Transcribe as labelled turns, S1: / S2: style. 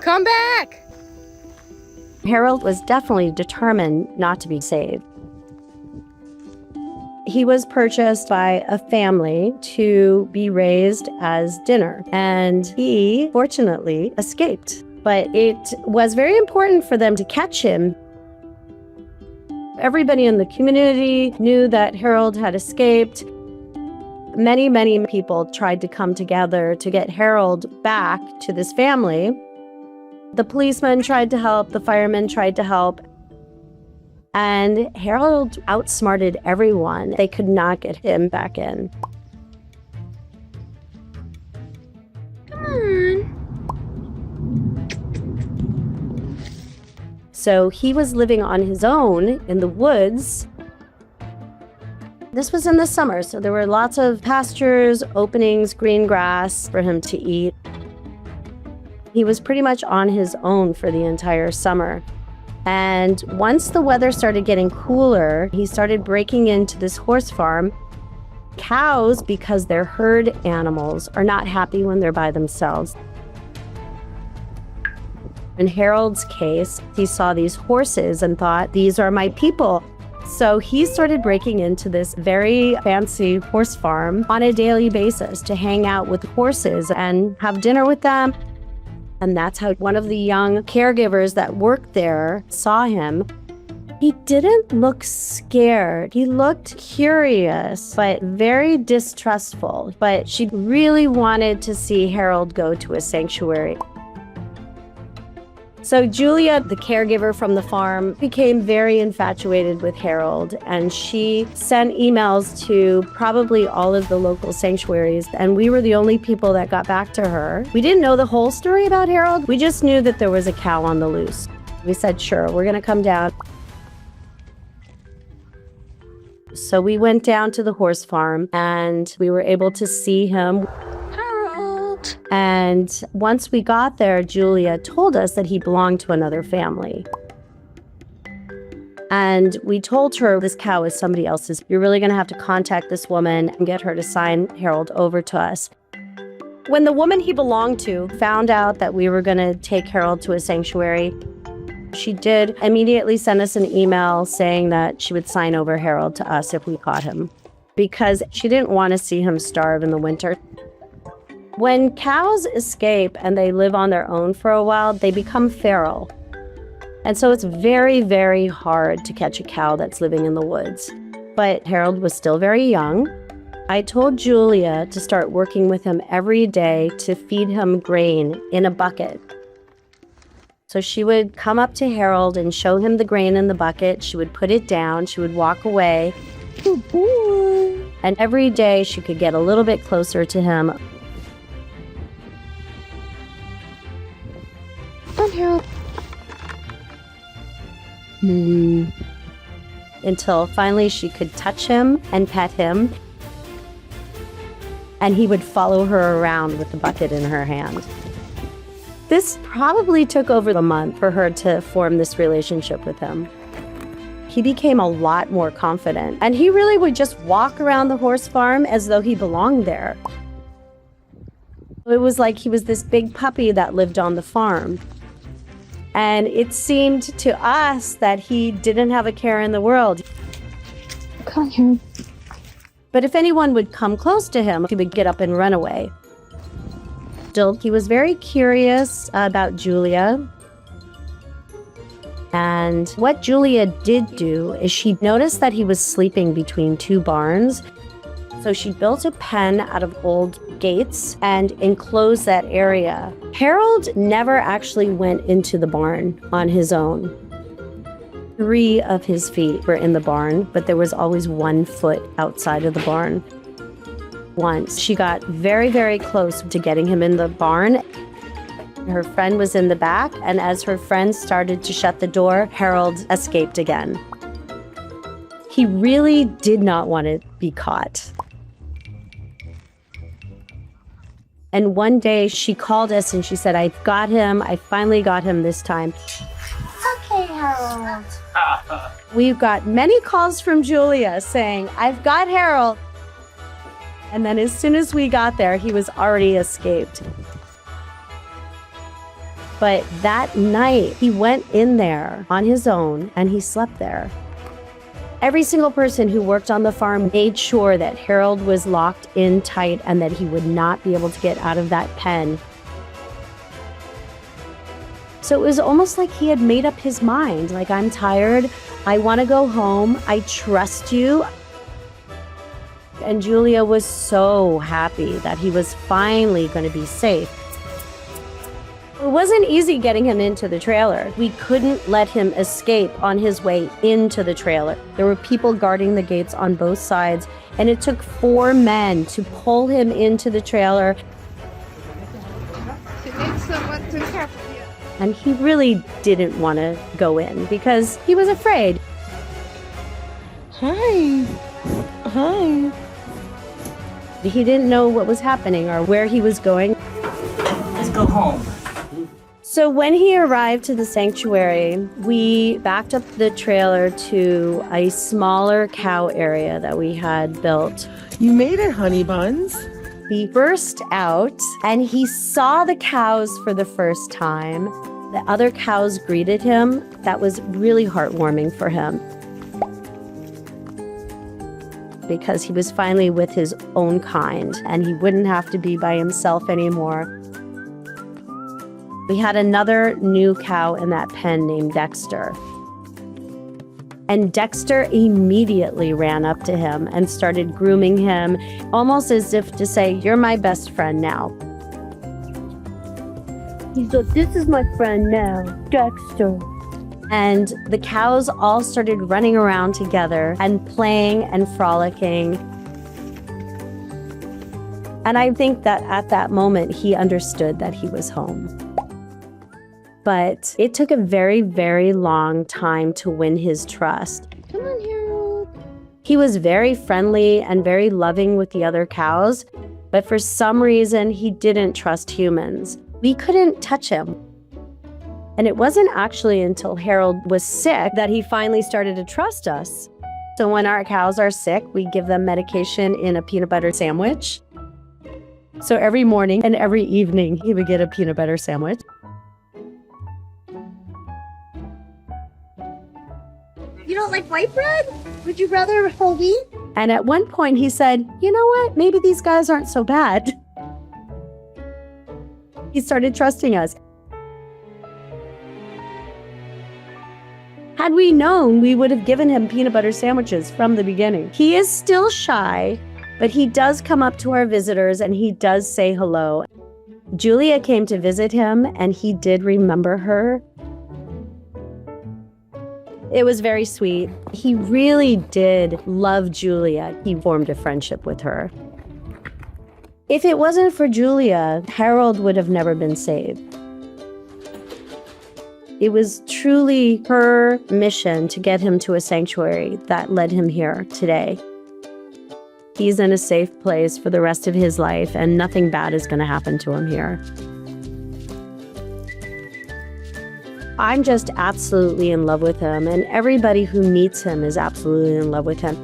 S1: Come back!
S2: Harold was definitely determined not to be saved. He was purchased by a family to be raised as dinner, and he fortunately escaped. But it was very important for them to catch him. Everybody in the community knew that Harold had escaped. Many, many people tried to come together to get Harold back to this family. The policemen tried to help, the firemen tried to help, and Harold outsmarted everyone. They could not get him back in.
S1: Come on.
S2: So he was living on his own in the woods. This was in the summer, so there were lots of pastures, openings, green grass for him to eat. He was pretty much on his own for the entire summer. And once the weather started getting cooler, he started breaking into this horse farm. Cows, because they're herd animals, are not happy when they're by themselves. In Harold's case, he saw these horses and thought, these are my people. So he started breaking into this very fancy horse farm on a daily basis to hang out with the horses and have dinner with them. And that's how one of the young caregivers that worked there saw him. He didn't look scared. He looked curious, but very distrustful. But she really wanted to see Harold go to a sanctuary. So Julia, the caregiver from the farm, became very infatuated with Harold, and she sent emails to probably all of the local sanctuaries, and we were the only people that got back to her. We didn't know the whole story about Harold. We just knew that there was a cow on the loose. We said, sure, we're going to come down. So we went down to the horse farm, and we were able to see him. And once we got there, Julia told us that he belonged to another family. And we told her, this cow is somebody else's. You're really going to have to contact this woman and get her to sign Harold over to us. When the woman he belonged to found out that we were going to take Harold to a sanctuary, she did immediately send us an email saying that she would sign over Harold to us if we caught him, because she didn't want to see him starve in the winter. When cows escape and they live on their own for a while, they become feral. And so it's very, very hard to catch a cow that's living in the woods. But Harold was still very young. I told Julia to start working with him every day to feed him grain in a bucket. So she would come up to Harold and show him the grain in the bucket. She would put it down. She would walk away. And every day she could get a little bit closer to him.
S1: Harold.
S2: Until finally she could touch him and pet him, and he would follow her around with the bucket in her hand. This probably took over a month for her to form this relationship with him. He became a lot more confident, and he really would just walk around the horse farm as though he belonged there. It was like he was this big puppy that lived on the farm. And it seemed to us that he didn't have a care in the world.
S1: Come here.
S2: But if anyone would come close to him, he would get up and run away. Still, he was very curious about Julia. And what Julia did do is she noticed that he was sleeping between two barns. So she built a pen out of old gates and enclosed that area. Harold never actually went into the barn on his own. 3 of his feet were in the barn, but there was always 1 foot outside of the barn. Once she got very, very close to getting him in the barn. Her friend was in the back, and as her friend started to shut the door, Harold escaped again. He really did not want to be caught. And one day she called us and she said, I've got him. I finally got him this time.
S1: Okay, Harold.
S2: We've got many calls from Julia saying, I've got Harold. And then as soon as we got there, he was already escaped. But that night, he went in there on his own and he slept there. Every single person who worked on the farm made sure that Harold was locked in tight and that he would not be able to get out of that pen. So it was almost like he had made up his mind. Like, I'm tired. I want to go home. I trust you. And Julia was so happy that he was finally going to be safe. It wasn't easy getting him into the trailer. We couldn't let him escape on his way into the trailer. There were people guarding the gates on both sides, and it took 4 men to pull him into the trailer.
S3: She needs someone to help you.
S2: And he really didn't want to go in because he was afraid.
S4: Hi. Hi.
S2: He didn't know what was happening or where he was going.
S5: Let's go home.
S2: So when he arrived to the sanctuary, we backed up the trailer to a smaller cow area that we had built.
S4: You made it, honey buns.
S2: He burst out and he saw the cows for the first time. The other cows greeted him. That was really heartwarming for him, because he was finally with his own kind and he wouldn't have to be by himself anymore. We had another new cow in that pen named Dexter. And Dexter immediately ran up to him and started grooming him, almost as if to say, "You're my best friend now." He said, "This is my friend now, Dexter." And the cows all started running around together and playing and frolicking. And I think that at that moment, he understood that he was home. But it took a very, very long time to win his trust.
S1: Come on, Harold.
S2: He was very friendly and very loving with the other cows, but for some reason, he didn't trust humans. We couldn't touch him. And it wasn't actually until Harold was sick that he finally started to trust us. So when our cows are sick, we give them medication in a peanut butter sandwich. So every morning and every evening, he would get a peanut butter sandwich.
S1: You don't like white bread? Would you rather whole wheat?
S2: And at one point he said, "You know what? Maybe these guys aren't so bad." He started trusting us. Had we known, we would have given him peanut butter sandwiches from the beginning. He is still shy, but he does come up to our visitors and he does say hello. Julia came to visit him and he did remember her. It was very sweet. He really did love Julia. He formed a friendship with her. If it wasn't for Julia, Harold would have never been saved. It was truly her mission to get him to a sanctuary that led him here today. He's in a safe place for the rest of his life, and nothing bad is going to happen to him here. I'm just absolutely in love with him, and everybody who meets him is absolutely in love with him.